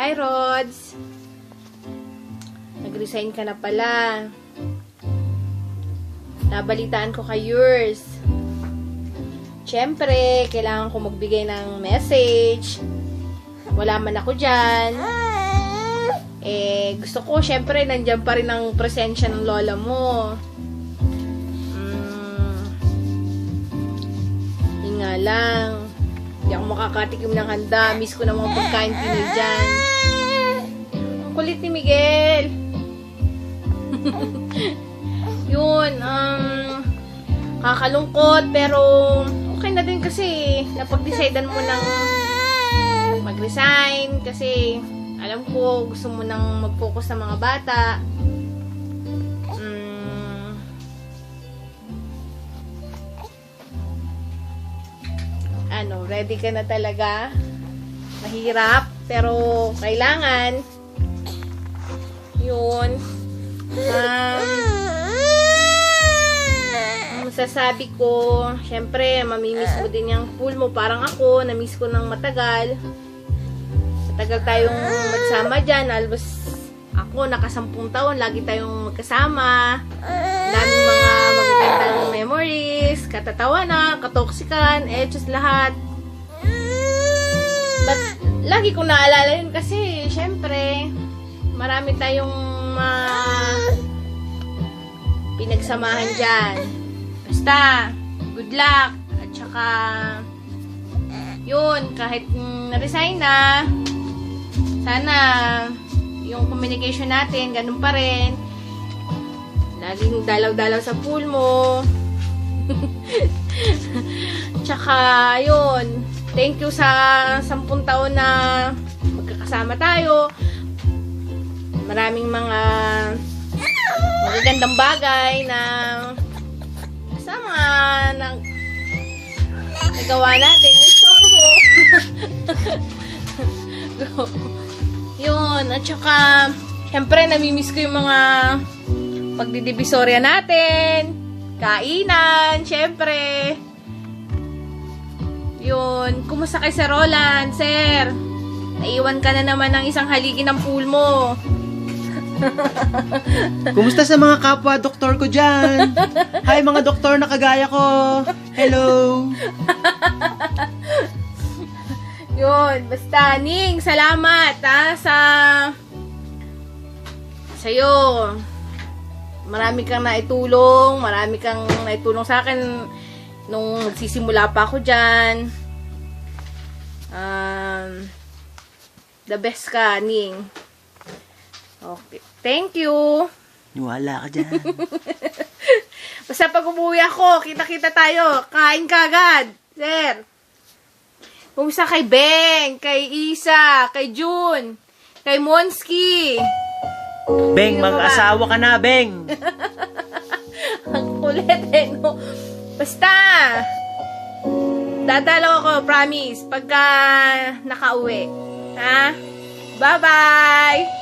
Hi, Rods. Nag-resign ka na pala. Nabalitaan ko kay yours. Siyempre, kailangan ko magbigay ng message. Wala man ako dyan. Gusto ko, siyempre, nandyan pa rin ang presensya ng lola mo. Yun nga lang. Hindi ako makakatikim ng handa. Miss ko na mga pagkain Pinoy dyan. Ang kulit ni Miguel. Yun, kakalungkot, pero okay na din kasi napag-decidean mo nang mag-resign kasi alam ko gusto mo nang mag-focus sa mga bata. Ready ka na talaga? Mahirap, pero kailangan. Yun. Masasabi ko, syempre, mamimiss mo din yung pool mo. Parang ako, namiss ko ng matagal. Matagal tayong magsama dyan. Albos ako, naka-10 taon, lagi tayong magkasama. Daming mga magagandang memories, katatawanan, katoksikan, just lahat. But, lagi kong naalala yun kasi, syempre, marami tayong pinagsamahan dyan. Basta, good luck. At saka, yun, kahit na-resign na, sana, yung communication natin, ganun pa rin. Laging dalaw-dalaw sa pool mo. Tsaka, yun, thank you sa 10 taon na magkakasama tayo. Maraming mga magagandang bagay na sa mga nagawa natin. Istorbo. Yun. At saka, syempre, namimiss ko yung mga pagdidivisorya natin. Kainan, syempre. Yun. Kumusta kay Sir Roland, Sir? Naiwan ka na naman ng isang haligi ng pool mo. Kumusta sa mga kapwa doktor ko dyan? Hi mga doktor na kagaya ko. Hello. Yun, basta Ning, salamat sa'yo. Marami kang naitulong sa akin nung nagsisimula pa ako dyan. The best ka, Ning. Okay. Thank you. Wala ka dyan. Basta pag umuwi ako, kita-kita tayo. Kain ka agad, Sir. Kumusta kay Beng, kay Isa, kay June, kay Monski? Beng, mag-asawa ka na, Beng. Ang kulit no? Basta, dadalaw ako, promise, pagka nakauwi. Ha? Bye-bye!